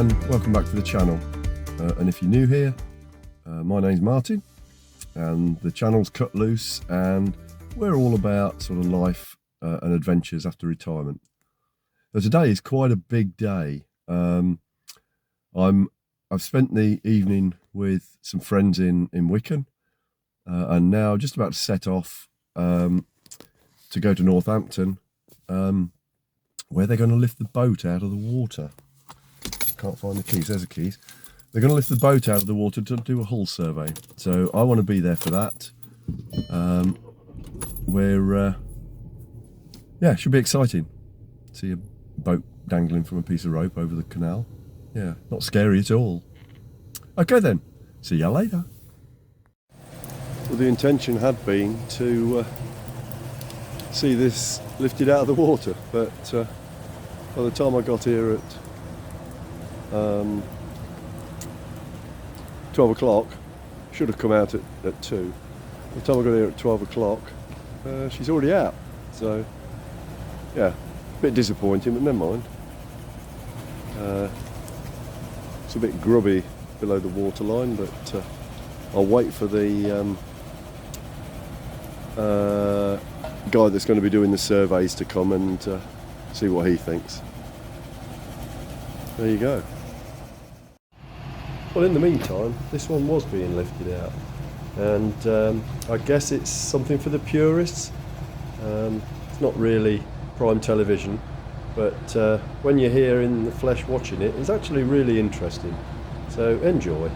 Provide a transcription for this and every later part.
and welcome back to the channel. And if you're new here, my name's Martin and the channel's Cut Loose, and we're all about sort of life and adventures after retirement. So today is quite a big day. I've spent the evening with some friends in Wicken, and now just about to set off to go to Northampton, where they're going to lift the boat out of the water. Can't find the keys. There's the keys. They're going to lift the boat out of the water to do a hull survey. So I want to be there for that. Yeah, should be exciting. See a boat dangling from a piece of rope over the canal. Yeah, not scary at all. Okay then, see you later. Well, the intention had been to see this lifted out of the water, but by the time I got here at 12 o'clock, should have come out at 2. By the time I got here at 12 o'clock, she's already out. So, yeah, a bit disappointing, but never mind. It's a bit grubby below the waterline, but I'll wait for the guy that's going to be doing the surveys to come and see what he thinks. There you go. Well, in the meantime, this one was being lifted out, and I guess it's something for the purists. It's not really prime television, but when you're here in the flesh watching it, it's actually really interesting. So enjoy.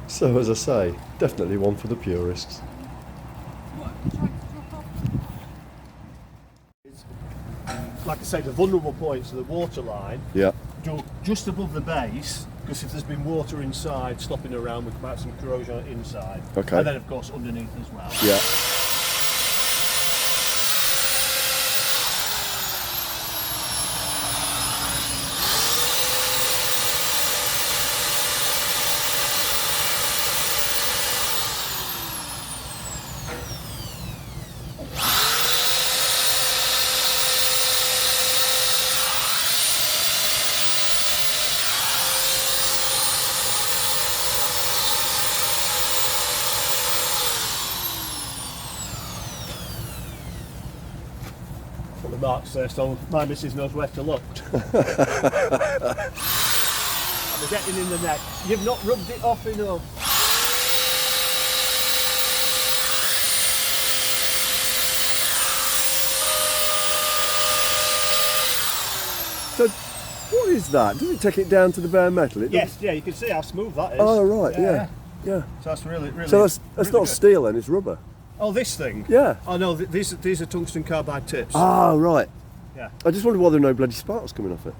So as I say, definitely one for the purists. Like I say, the vulnerable points of the water line Yeah. go just above the base, because if there's been water inside slopping around, we might have some corrosion inside. Okay. And then of course underneath as well. Yeah. What the marks there, so my missus knows where to look. I'm getting in the neck. You've not rubbed it off enough. So what is that? Does it take it down to the bare metal? It Yes, yeah, you can see how smooth that is. Oh right, yeah. Yeah. So that's really, really. So that's really not good. steel then, it's rubber. Oh, this thing? Yeah. Oh no, these are tungsten carbide tips. Oh right. Yeah. I just wonder why there are no bloody sparks coming off it.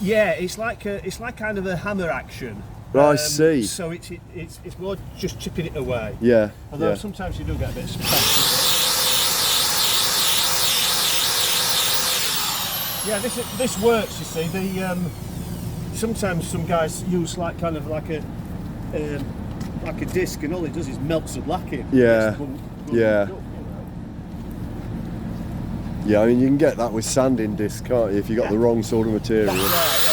Yeah, it's like kind of a hammer action. I see. So it's more just chipping it away. Yeah. Although Yeah. sometimes you do get a bit of splash. Yeah, this works. You see, sometimes some guys use like a disc, and all it does is melts the black in. Yeah. Yeah. Up, you know. Yeah, I mean you can get that with sanding discs, can't you, if you got the wrong sort of material. That's right, yeah.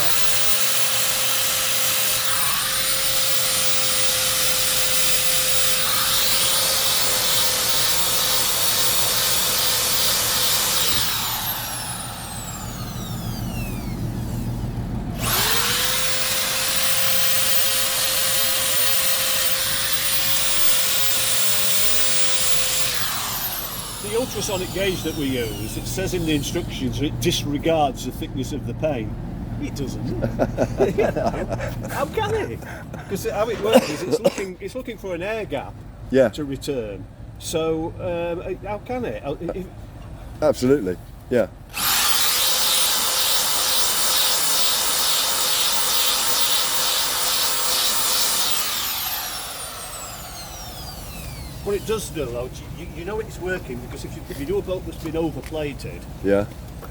The ultrasonic gauge that we use, it says in the instructions it disregards the thickness of the paint. It doesn't. You know, how can it? Because how it works is it's looking for an air gap to return. So how can it? Absolutely. Yeah. What it does do, though, you know it's working, because if you do a boat that's been overplated, Yeah.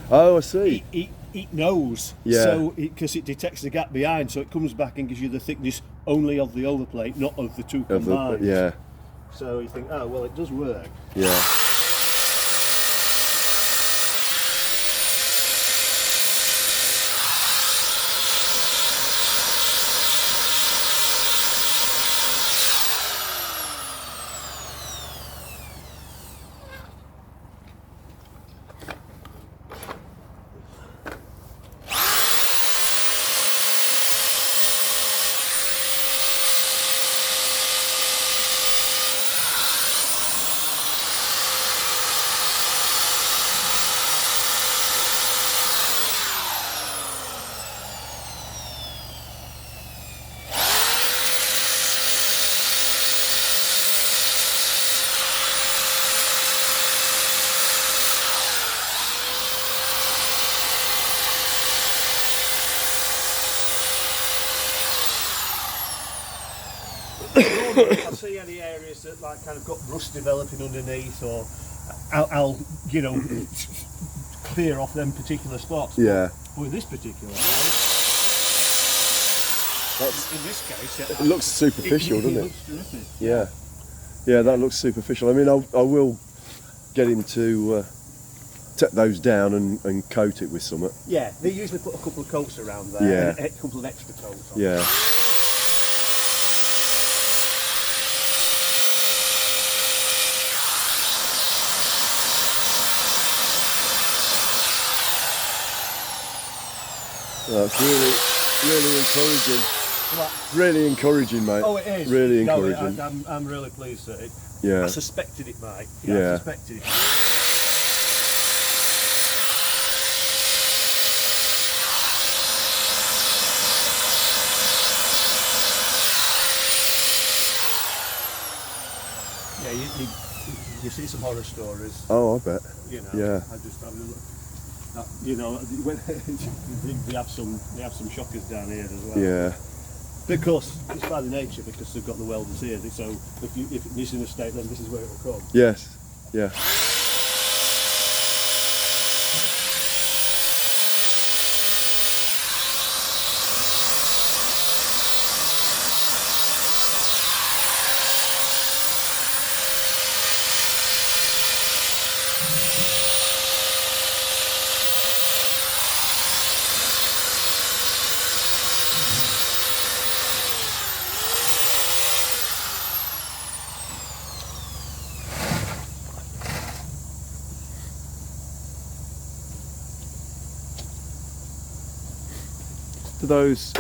Oh, I see. it knows. Yeah. So because it detects the gap behind, so it comes back and gives you the thickness only of the overplate, not of the two combined. Yeah. So you think, oh well, it does work. Yeah. normally if I see any areas that like kind of got rust developing underneath, or I'll you know clear off them particular spots. Yeah. But with this particular house, in this case, It looks superficial, doesn't it? looks terrific. Yeah. Yeah, that looks superficial. I mean, I will get him to take those down and coat it with something. Yeah, they usually put a couple of coats around there. Yeah. And a couple of extra coats on. Yeah. That's really encouraging. What? Really encouraging, mate. Oh, it is. Really No, encouraging. I'm really pleased that it. Yeah. I suspected it might. Yeah. I suspected it. Yeah, you see some horror stories. Oh, I bet. You know. Yeah. You know, when they have some shockers down here as well. Yeah. But of course, it's by the nature because they've got the welders here. So if it's in a state, then this is where it will come. Yes. Yeah. Do those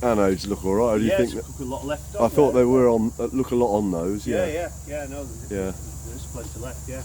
anodes look all right? Or do you think a lot left. I thought they were on. Look a lot on those. Yeah, Yeah. yeah. No, Yeah. there's plenty left. Yeah.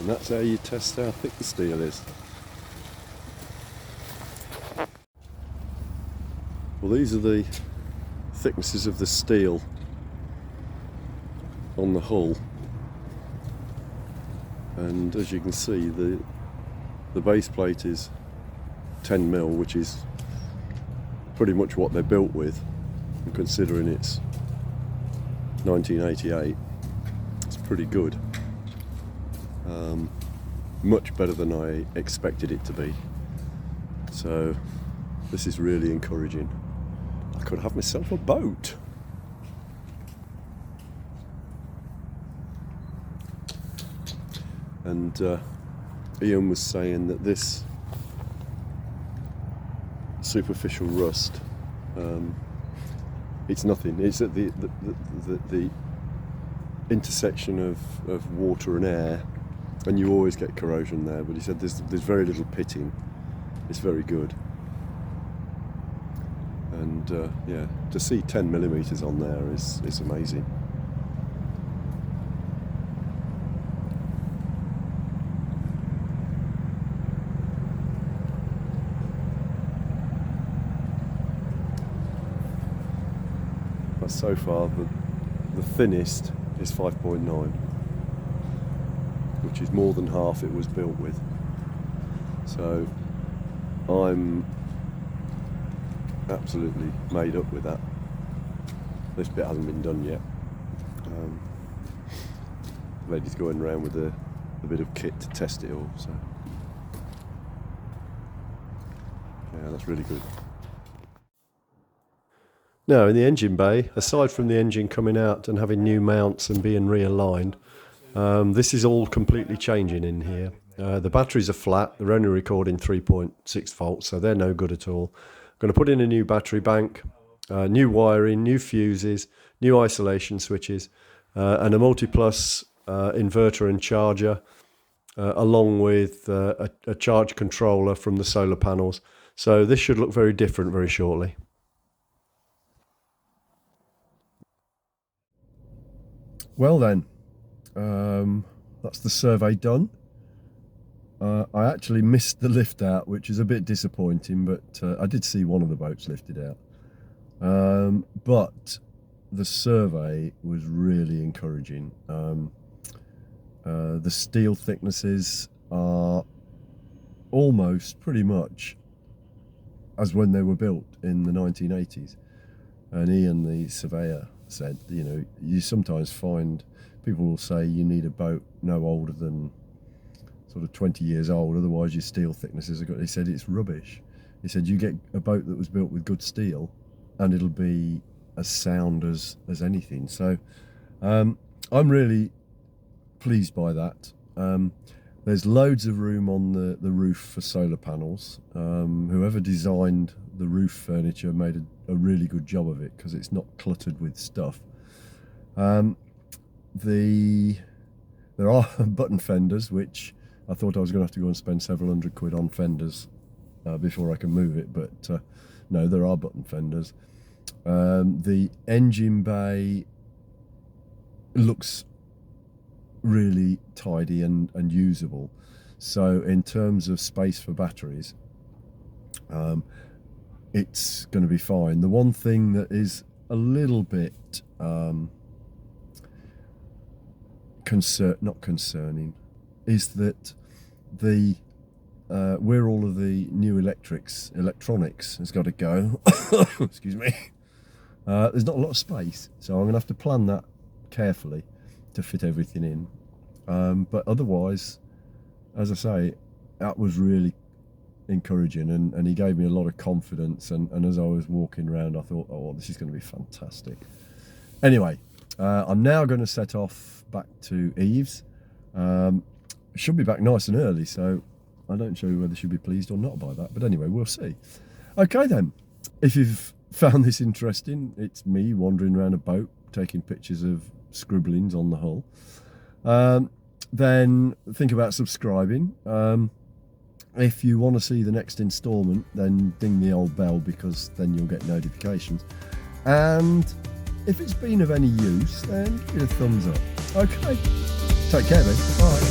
And that's how you test how thick the steel is. Well, these are the thicknesses of the steel on the hull, and as you can see, the base plate is 10mm, which is pretty much what they're built with, and considering it's 1988, it's pretty good. Much better than I expected it to be, so this is really encouraging. I could have myself a boat. And Ian was saying that this superficial rust, it's nothing. It's at the intersection of water and air, and you always get corrosion there. But he said there's very little pitting. It's very good. And yeah, to see 10mm on there is amazing. But so far, the thinnest is 5.9, which is more than half it was built with. So I'm absolutely made up with that. This bit hasn't been done yet. Lady's going around with a bit of kit to test it all, so yeah, that's really good. Now, in the engine bay, aside from the engine coming out and having new mounts and being realigned, this is all completely changing in here. The batteries are flat, they're only recording 3.6 volts, so they're no good at all. I'm going to put in a new battery bank, new wiring, new fuses, new isolation switches, and a multi-plus inverter and charger, along with a charge controller from the solar panels. So this should look very different very shortly. Well then, that's the survey done. I actually missed the lift out, which is a bit disappointing, but I did see one of the boats lifted out. But the survey was really encouraging. The steel thicknesses are almost pretty much as when they were built in the 1980s. And Ian, the surveyor, said, you know, you sometimes find people will say you need a boat no older than sort of 20 years old, otherwise your steel thicknesses are good. He said it's rubbish. He said you get a boat that was built with good steel and it'll be as sound as anything. So I'm really pleased by that. There's loads of room on the roof for solar panels. Whoever designed the roof furniture made a really good job of it because it's not cluttered with stuff. There are button fenders, which I thought I was going to have to go and spend several £100 on fenders before I can move it, but no, there are button fenders. The engine bay looks really tidy and usable. So in terms of space for batteries, it's going to be fine. The one thing that is a little bit not concerning is that the where all of the new electronics has got to go, excuse me, there's not a lot of space, so I'm going to have to plan that carefully to fit everything in. But otherwise, as I say, that was really encouraging, and he gave me a lot of confidence, and as I was walking around I thought, oh, this is going to be fantastic. Anyway, I'm now going to set off back to Eve's. Should be back nice and early, so I don't know whether she'll be pleased or not by that, but anyway, we'll see. Okay then, if you've found this interesting, it's me wandering around a boat taking pictures of scribblings on the hull. Then think about subscribing. If you want to see the next instalment, then ding the old bell, because then you'll get notifications. And if it's been of any use, then give it a thumbs up. Okay, take care then. Bye.